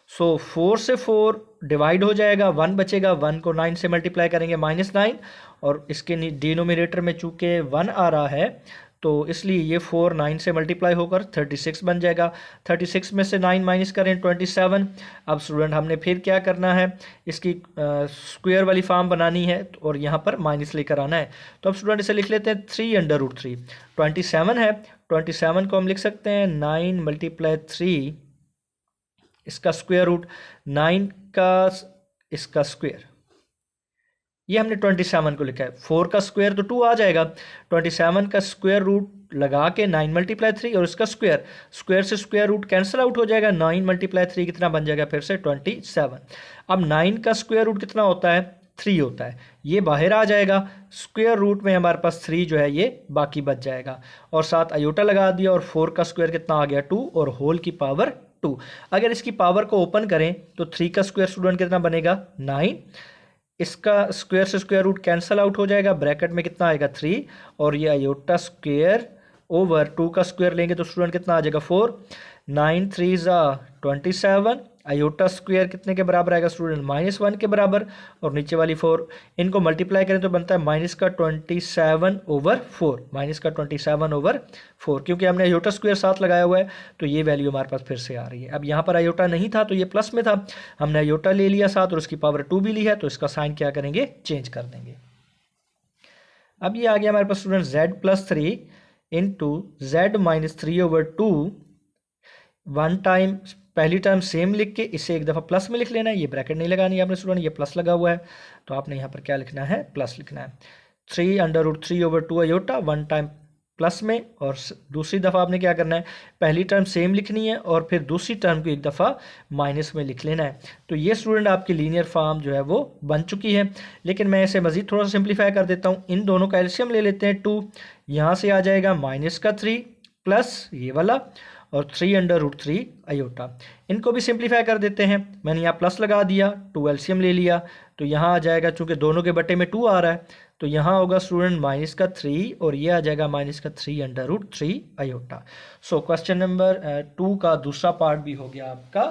S1: सो 4 से 4 डिवाइड हो जाएगा, 1 बचेगा, 1 को 9 से मल्टीप्लाई करेंगे -9, और इसके डिनोमिनेटर में चूंकि 1 आ रहा है तो इसलिए ये 4 9 से मल्टीप्लाई होकर 36 बन जाएगा। 36 में से 9 माइनस करें 27। अब स्टूडेंट हमने फिर क्या करना है, इसकी स्क्वायर वाली फॉर्म बनानी है और यहाँ पर माइनस लेकर आना है। तो अब स्टूडेंट इसे लिख लेते हैं 3/3। 27 है, 27 को हम लिख सकते हैं 9 × 3, इसका स्क्वायर रूट 9 का इसका स्क्वायर, ये हमने 27 को लिखा है। 4 का स्क्वायर तो 2 आ जाएगा, 27 का स्क्वायर रूट लगा के 9 × 3 और इसका स्क्वायर, स्क्वायर से स्क्वायर रूट कैंसिल आउट हो जाएगा, 9 × 3 कितना बन जाएगा फिर से 27। अब 9 का स्क्वायर रूट कितना होता है, 3 होता है, ये बाहर आ जाएगा, स्क्वायर रूट में हमारे पास 3 जो है ये बाकी बच जाएगा, और साथ अयोटा लगा दिया, और 4 का स्क्वायर कितना आ गया 2, और होल की पावर 2। अगर इसकी पावर को ओपन करें तो 3 का स्क्वायर स्टूडेंट कितना बनेगा 9, इसका स्क्वायर से स्क्वायर रूट कैंसिल आउट हो जाएगा, ब्रैकेट में कितना आएगा 3, और ये अयोटा स्क्वायर ओवर 2 का स्क्वायर लेंगे तो स्टूडेंट कितना आ जाएगा 4। 9 3 = 27, आयोटा स्क्वायर कितने के बराबर आएगा स्टूडेंट, -1 के बराबर, और नीचे वाली 4, इनको मल्टीप्लाई करें तो बनता है -27/4, -27/4, क्योंकि हमने आयोटा स्क्वायर साथ लगाया हुआ है तो ये वैल्यू हमारे पास फिर से आ रही है। अब यहाँ पर आयोटा नहीं था तो ये प्लस में था, हमने आयोटा ले लिया साथ और उसकी पावर 2 भी ली है, तो इसका साइन क्या करेंगे, चेंज कर देंगे। अब ये आ गया हमारे पास student z+3 into z-3/2, one time पहली टर्म सेम लिख के इसे एक दफ़ा प्लस में लिख लेना है, ये ब्रैकेट नहीं लगानी है आपने स्टूडेंट, ये प्लस लगा हुआ है तो आपने यहाँ पर क्या लिखना है, प्लस लिखना है। 3√3/2 आयोटा वन टाइम प्लस में, और दूसरी दफ़ा आपने क्या करना है, पहली टर्म सेम लिखनी है और फिर दूसरी टर्म को एक दफ़ा माइनस में लिख लेना है। तो ये स्टूडेंट आपकी लीनियर फॉर्म जो है वो बन चुकी है। लेकिन मैं इसे मज़ीद थोड़ा सा सिंप्लीफाई कर देता हूँ, इन दोनों का एलसीएम ले लेते हैं 2, यहाँ से आ जाएगा -3 प्लस ये वाला और 3√3 आयोटा, इनको भी सिंप्लीफाई कर देते हैं। मैंने यहाँ प्लस लगा दिया, 2 एलसीएम ले लिया, तो यहाँ आ जाएगा, चूँकि दोनों के बटे में 2 आ रहा है तो यहाँ होगा स्टूडेंट -3 और ये आ जाएगा -3√3 आयोटा। सो क्वेश्चन नंबर 2 का दूसरा पार्ट भी हो गया आपका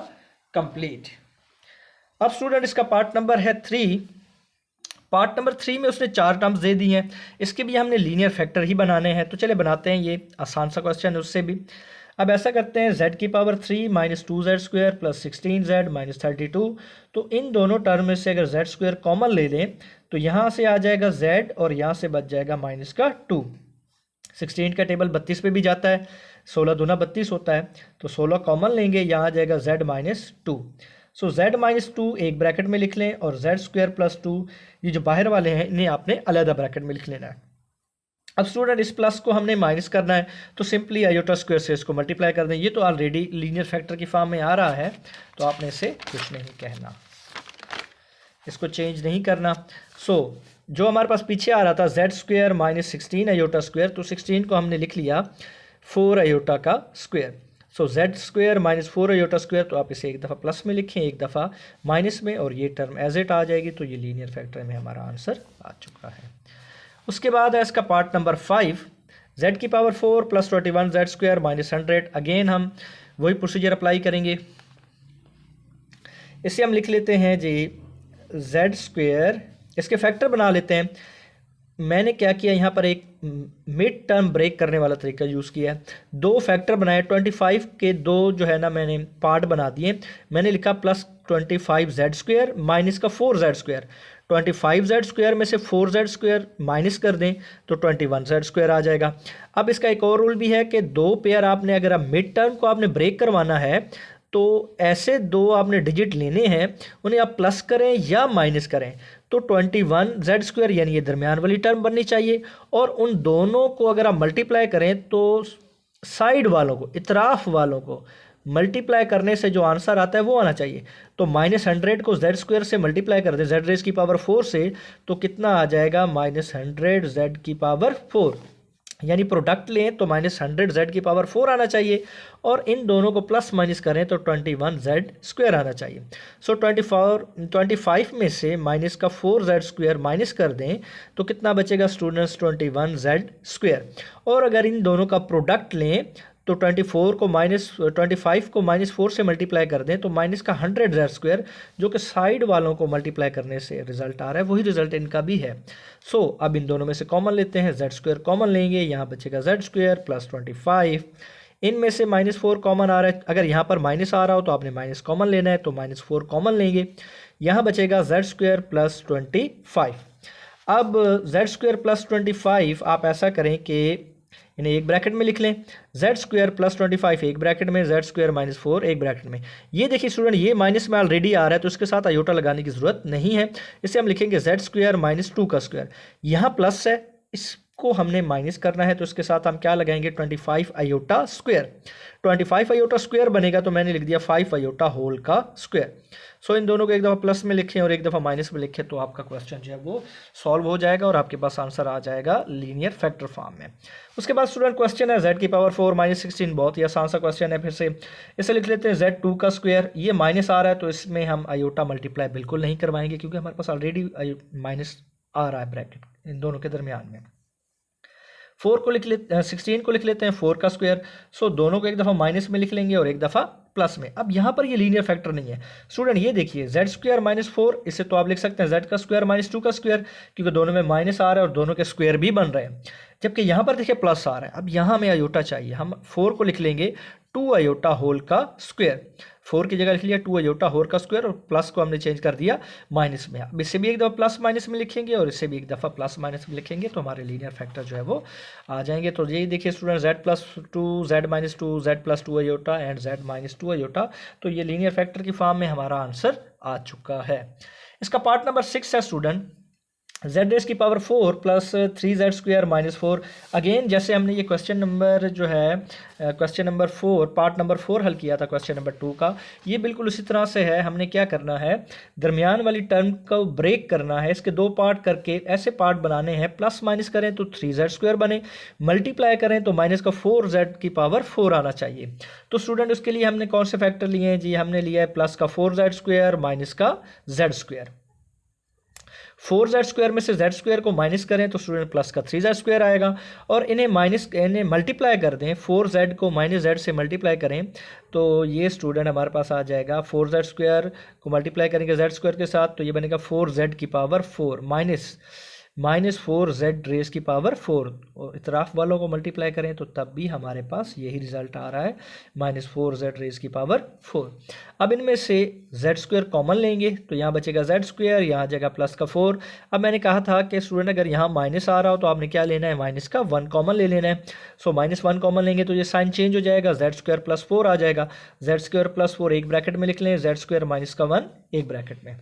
S1: कंप्लीट। अब स्टूडेंट इसका पार्ट नंबर है 3। पार्ट नंबर 3 में उसने 4 टर्म्स दे दी हैं, इसके भी हमने लीनियर फैक्टर ही बनाने हैं, तो चले बनाते हैं, ये आसान सा क्वेश्चन है उससे भी। अब ऐसा करते हैं, z⁻³ -2z² + 16z -32, तो इन दोनों टर्म में से अगर z² कॉमन ले लें तो यहाँ से आ जाएगा z और यहाँ से बच जाएगा -2। 16 का टेबल 32 पे भी जाता है, 16 दूना 32 होता है, तो 16 कॉमन लेंगे, यहाँ आ जाएगा z-2। सो z-2 एक ब्रैकेट में लिख लें और z² + 2 ये जो बाहर वाले हैं इन्हें आपने अलग ब्रैकेट में लिख लेना है। अब स्टूडेंट इस प्लस को हमने माइनस करना है तो सिंपली आयोटा स्क्वायर से इसको मल्टीप्लाई कर दें, ये तो ऑलरेडी लीनियर फैक्टर की फॉर्म में आ रहा है तो आपने इसे कुछ नहीं कहना, इसको चेंज नहीं करना। सो जो हमारे पास पीछे आ रहा था z² - 16 आयोटा स्क्वायर, तो 16 को हमने लिख लिया 4 आयोटा का स्क्वायर। सो z² - 4 आयोटा स्क्वायर, तो आप इसे एक दफ़ा प्लस में लिखें एक दफ़ा माइनस में और ये टर्म एज इट आ जाएगी, तो ये लीनियर फैक्टर में हमारा आंसर आ चुका है। उसके बाद है इसका part number 5, z⁴ + 21z² - 100। Again हम वही प्रोसीजर अप्लाई करेंगे, इसे हम लिख लेते हैं जी z², इसके फैक्टर बना लेते हैं। मैंने क्या किया, यहाँ पर एक मिड टर्म ब्रेक करने वाला तरीका यूज़ किया है, 2 फैक्टर बनाए, 25 के 2 जो है ना मैंने पार्ट बना दिए, मैंने लिखा +25z² माइनस का 4z², 25z² में से 4z² माइनस कर दें तो 21z² आ जाएगा। अब इसका एक और रूल भी है कि 2 पेयर आपने, अगर आप मिड टर्म को आपने ब्रेक करवाना है तो ऐसे 2 आपने डिजिट लेने हैं, उन्हें आप प्लस करें या माइनस करें, तो 21z² यानी ये दरमियान वाली टर्म बननी चाहिए, और उन दोनों को अगर आप मल्टीप्लाई करें तो साइड वालों को, इतराफ वालों को मल्टीप्लाई करने से जो आंसर आता है वो आना चाहिए। तो -100 को z² से मल्टीप्लाई कर दें z⁴ से, तो कितना आ जाएगा -100 z⁴, यानी प्रोडक्ट लें तो -100 z⁴ आना चाहिए, और इन दोनों को प्लस माइनस करें तो 21z² आना चाहिए। सो 25 में से माइनस का 4z² माइनस कर दें तो कितना बचेगा स्टूडेंट्स, 21z²। और अगर इन दोनों का प्रोडक्ट लें तो 25 को -4 से मल्टीप्लाई कर दें तो माइनस का 100z², जो कि साइड वालों को मल्टीप्लाई करने से रिजल्ट आ रहा है, वही रिजल्ट इनका भी है। सो अब इन दोनों में से कॉमन लेते हैं, z² कॉमन लेंगे, यहाँ बचेगा z² + 25, इनमें से -4 कॉमन आ रहा है, अगर यहाँ पर माइनस आ रहा हो तो आपने माइनस कॉमन लेना है, तो -4 कॉमन लेंगे, यहाँ बचेगा z² + 25। अब z² + 25 आप ऐसा करें कि इन्हें एक ब्रैकेट में लिख लें, z² + 25 एक ब्रैकेट में, z² - 4 एक ब्रैकेट में। ये देखिए स्टूडेंट, ये माइनस में ऑलरेडी आ रहा है तो इसके साथ आयोटा लगाने की ज़रूरत नहीं है, इसे हम लिखेंगे z² - 2 का स्क्वायर। यहाँ प्लस है, इसको हमने माइनस करना है, तो इसके साथ हम क्या लगाएंगे, 25 आयोटा स्क्वायर। 25 आयोटा स्क्वायर बनेगा तो मैंने लिख दिया 5 आयोटा होल का स्क्वायर। सो इन दोनों को एक दफ़ा प्लस में लिखें और एक दफ़ा माइनस में लिखें तो आपका क्वेश्चन जो है वो सॉल्व हो जाएगा और आपके पास आंसर आ जाएगा लीनियर फैक्टर फॉर्म में। उसके बाद स्टूडेंट क्वेश्चन है z⁴ - 16, बहुत ही आसान सा क्वेश्चन है, फिर से इसे लिख लेते हैं z2 का स्क्वायर। ये माइनस आ रहा है तो इसमें हम आयोटा मल्टीप्लाई बिल्कुल नहीं करवाएंगे क्योंकि हमारे पास ऑलरेडी माइनस आ रहा है ब्रैकेट इन दोनों के दरमियान में। 16 को लिख लेते हैं 4 का स्क्वायर। सो दोनों को एक दफ़ा माइनस में लिख लेंगे और एक दफ़ा प्लस में। अब यहाँ पर ये लीनियर फैक्टर नहीं है स्टूडेंट, ये देखिए जेड स्क्वायर माइनस 4, इससे तो आप लिख सकते हैं जेड का स्क्वायर माइनस 2 का स्क्वायर, क्योंकि दोनों में माइनस आ रहा है और दोनों के स्क्वायर भी बन रहे हैं। जबकि यहाँ पर देखिए प्लस आ रहा है। अब यहाँ हमें आयोटा चाहिए, हम 4 को लिख लेंगे 2 आयोटा होल का स्क्वायर, 4 की जगह लिख लिया 2 आयोटा होल का स्क्वायर, और प्लस को हमने चेंज कर दिया माइनस में। अब इससे भी एक दफ़ा प्लस माइनस में लिखेंगे और इससे भी एक दफ़ा प्लस माइनस में लिखेंगे, तो हमारे लीनियर फैक्टर जो है वो आ जाएंगे। तो यही देखिए student Z plus 2, Z minus 2, Z plus 2 iota and Z minus 2 iota, तो ये लीनियर फैक्टर की फॉर्म में हमारा आंसर आ चुका है। इसका पार्ट नंबर 6 है स्टूडेंट, जेड रेस की power 4 plus 3z square minus 4। Again जैसे हमने ये क्वेश्चन नंबर जो है क्वेश्चन नंबर 4 पार्ट नंबर 4 हल किया था क्वेश्चन नंबर 2 का, ये बिल्कुल उसी तरह से है। हमने क्या करना है, दरमियान वाली टर्म को ब्रेक करना है, इसके दो पार्ट करके ऐसे पार्ट बनाने हैं, प्लस माइनस करें तो 3z स्क्वायर बने, मल्टीप्लाई करें तो माइनस का 4z की पावर 4 आना चाहिए। तो स्टूडेंट उसके लिए हमने कौन से फैक्टर लिए हैं जी, हमने लिया है प्लस का 4z स्क्वायर माइनस का z स्क्वायर। 4z स्क्वायर में से z स्क्वायर को माइनस करें तो स्टूडेंट प्लस का 3z स्क्वायर आएगा, और इन्हें मल्टीप्लाई कर दें, 4z को माइनस z से मल्टीप्लाई करें तो ये स्टूडेंट हमारे पास आ जाएगा 4z स्क्वायर को मल्टीप्लाई करेंगे z स्क्वायर के साथ तो ये बनेगा 4z की पावर 4 माइनस 4z रेस की पावर 4, और इतराफ वालों को मल्टीप्लाई करें तो तब भी हमारे पास यही रिजल्ट आ रहा है माइनस 4z रेस की पावर 4। अब इनमें से z स्क्वायर कॉमन लेंगे तो यहाँ बचेगा z स्क्वायर, यहाँ आ जाएगा प्लस का 4। अब मैंने कहा था कि स्टूडेंट अगर यहाँ माइनस आ रहा हो तो आपने क्या लेना है, माइनस का 1 कॉमन ले लेना है। सो माइनस 1 कॉमन लेंगे तो ये साइन चेंज हो जाएगा, z स्क्वायर प्लस 4 आ जाएगा, z स्क्वायर प्लस 4 एक ब्रैकेट में लिख लें, z स्क्वायर माइनस का 1 एक ब्रैकेट में।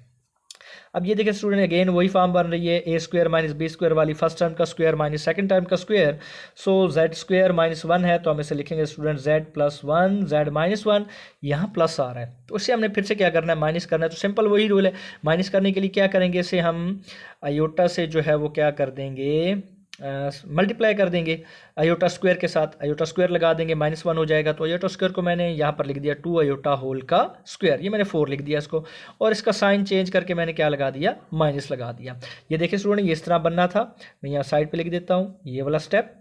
S1: अब ये देखिए स्टूडेंट अगेन वही फॉर्म बन रही है, a square minus b square वाली, फर्स्ट टर्म का स्क्वायर माइनस सेकंड टर्म का स्क्वायर। सो जेड स्क्वायर माइनस 1 है तो हम इसे लिखेंगे student Z plus 1, Z minus 1, यहाँ प्लस आ रहा है तो उससे हमने फिर से क्या करना है, माइनस करना है। तो सिंपल वही रूल है, माइनस करने के लिए क्या करेंगे, इसे हम आयोटा से जो है वो क्या कर देंगे, मल्टीप्लाई कर देंगे आयोटा स्क्वायर के साथ, आयोटा स्क्वायर लगा देंगे, माइनस 1 हो जाएगा। तो आयोटा स्क्वायर को मैंने यहाँ पर लिख दिया 2 आयोटा होल का स्क्वायर, ये मैंने 4 लिख दिया इसको, और इसका साइन चेंज करके मैंने क्या लगा दिया, माइनस लगा दिया। ये देखिए स्टूडेंट ये इस तरह बनना था, मैं यहाँ साइड पे लिख देता हूँ ये वाला step,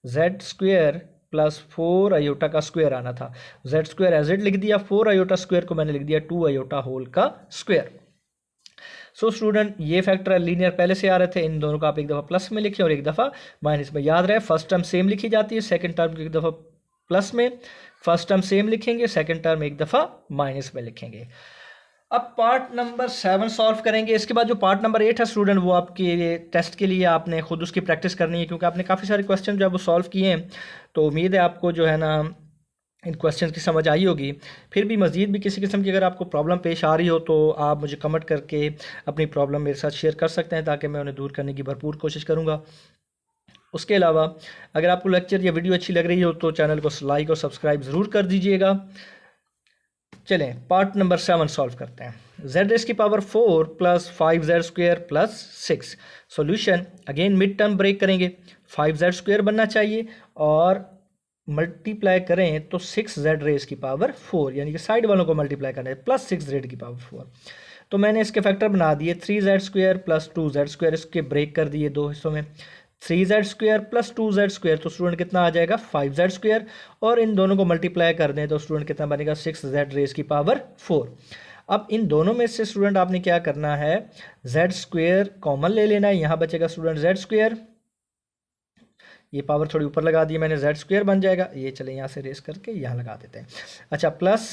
S1: Z square plus 4 iota का स्क्वायर आना था, जेड स्क्वायर एज इट लिख दिया, 4 आयोटा स्क्वायर को मैंने लिख दिया 2 आयोटा होल का स्क्वायर। सो स्टूडेंट ये फैक्टर लीनियर पहले से आ रहे थे, इन दोनों का आप एक दफ़ा प्लस में लिखें और एक दफ़ा माइनस में। याद रहे फर्स्ट टर्म सेम लिखी जाती है, सेकंड टर्म एक दफ़ा प्लस में, फर्स्ट टर्म सेम लिखेंगे, सेकंड टर्म एक दफ़ा माइनस में लिखेंगे। अब पार्ट नंबर 7 सॉल्व करेंगे। इसके बाद जो पार्ट नंबर 8 है स्टूडेंट वो आपके टेस्ट के लिए आपने खुद उसकी प्रैक्टिस करनी है, क्योंकि आपने काफ़ी सारे क्वेश्चन जो है वो सॉल्व किए हैं, तो उम्मीद है आपको जो है ना इन क्वेश्चन की समझ आई होगी। फिर भी मज़ीद भी किसी किस्म की अगर आपको प्रॉब्लम पेश आ रही हो तो आप मुझे कमेंट करके अपनी प्रॉब्लम मेरे साथ शेयर कर सकते हैं, ताकि मैं उन्हें दूर करने की भरपूर कोशिश करूँगा। उसके अलावा अगर आपको लेक्चर या वीडियो अच्छी लग रही हो तो चैनल को लाइक और सब्सक्राइब ज़रूर कर दीजिएगा। चलें पार्ट नंबर 7 सॉल्व करते हैं। जेड रेस की power 4 plus 5z square plus 6। Solution again mid term break करेंगे, 5z स्क्वायर बनना चाहिए और मल्टीप्लाई करें तो 6z रेस की पावर 4, यानी कि साइड वालों को मल्टीप्लाई करना है, प्लस 6z की पावर 4। तो मैंने इसके फैक्टर बना दिए 3z square plus 2z square, इसके ब्रेक कर दिए दो हिस्सों में, 3z square plus 2z square, तो स्टूडेंट कितना आ जाएगा 5z स्क्वायर, और इन दोनों को मल्टीप्लाई कर दें तो स्टूडेंट कितना बनेगा 6z रेस की पावर 4। अब इन दोनों में से स्टूडेंट आपने क्या करना है, z स्क्वायर कॉमन ले लेना है, यहाँ बचेगा स्टूडेंट z स्क्वायर, ये पावर थोड़ी ऊपर लगा दी मैंने, z स्क्वायर बन जाएगा, ये चले यहाँ से रेस करके यहाँ लगा देते हैं। अच्छा प्लस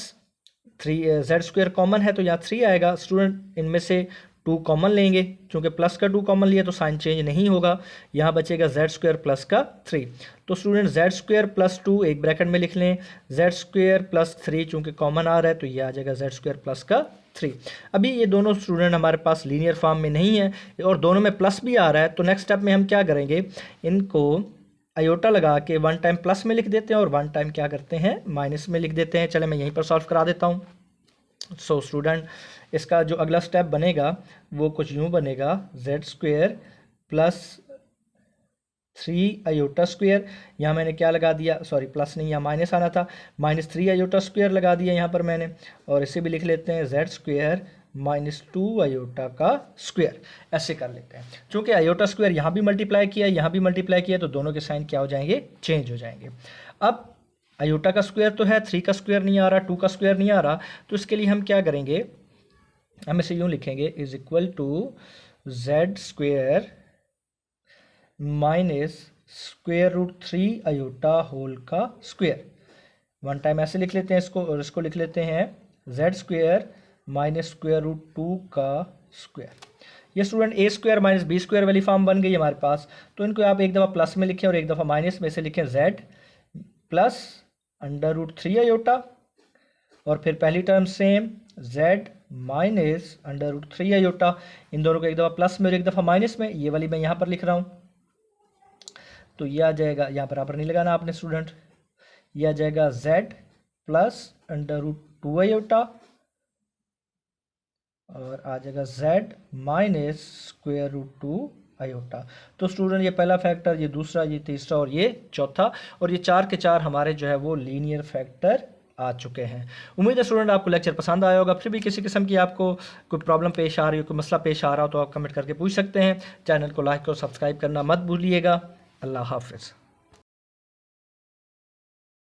S1: 3z स्क्वायर कॉमन है तो यहाँ 3 आएगा, स्टूडेंट इनमें से 2 कॉमन लेंगे, क्योंकि प्लस का 2 कॉमन लिया तो साइन चेंज नहीं होगा, यहाँ बचेगा z स्क्वायर प्लस का 3। तो स्टूडेंट z स्क्वायर प्लस 2 एक ब्रैकेट में लिख लें, z स्क्वायर प्लस 3 चूँकि कॉमन आ रहा है तो ये आ जाएगा z स्क्वायर प्लस का 3। अभी ये दोनों स्टूडेंट हमारे पास लीनियर फॉर्म में नहीं है और दोनों में प्लस भी आ रहा है, तो नेक्स्ट स्टेप में हम क्या करेंगे, इनको आयोटा लगा के 1 टाइम प्लस में लिख देते हैं और 1 टाइम क्या करते हैं माइनस में लिख देते हैं। चले मैं यहीं पर सॉल्व करा देता हूँ। सो स्टूडेंट इसका जो अगला स्टेप बनेगा वो कुछ यूँ बनेगा, z square plus 3 iota square, यहाँ मैंने क्या लगा दिया, सॉरी प्लस नहीं यहाँ माइनस आना था, माइनस 3 आयोटा स्क्वायर लगा दिया यहाँ पर मैंने, और इसे भी लिख लेते हैं z स्क्वायर माइनस 2 आयोटा का स्क्वायर, ऐसे कर लेते हैं। चूँकि आयोटा स्क्वायर यहाँ भी मल्टीप्लाई किया यहाँ भी मल्टीप्लाई किया तो दोनों के साइन क्या हो जाएंगे, चेंज हो जाएंगे। अब आयोटा का स्क्वायर तो है, 3 का स्क्वायर नहीं आ रहा, 2 का स्क्वायर नहीं आ रहा, तो इसके लिए हम क्या करेंगे, हम इसे यूँ लिखेंगे is equal to z square minus square root 3 iota whole का स्क्वायर। वन टाइम ऐसे लिख लेते हैं इसको, और इसको लिख लेते हैं z square minus square root 2 का स्क्वायर। ये student a square minus b square वाली फॉर्म बन गई हमारे पास। तो इनको आप एक दफ़ा प्लस में लिखें और एक दफ़ा माइनस में से लिखें, z plus under root 3 iota, और फिर पहली term same z minus under root 3 iota. इन दोनों को एक दफ़ा प्लस में और एक दफ़ा माइनस में, ये वाली मैं यहाँ पर लिख रहा हूँ। तो ये आ जाएगा, यहाँ पर नहीं लगाना आपने स्टूडेंट, ये आ जाएगा z plus under root 2 iota, और आ जाएगा z minus square root 2 iota. तो स्टूडेंट ये पहला फैक्टर, ये दूसरा, ये तीसरा और ये चौथा, और ये 4 के 4 हमारे जो है वो लीनियर फैक्टर आ चुके हैं। उम्मीद है स्टूडेंट आपको लेक्चर पसंद आया होगा। फिर भी किसी किस्म की आपको कोई प्रॉब्लम पेश आ रही हो, कोई मसला पेश आ रहा हो, तो आप कमेंट करके पूछ सकते हैं। चैनल को लाइक और सब्सक्राइब करना मत भूलिएगा। अल्लाह हाफिज़।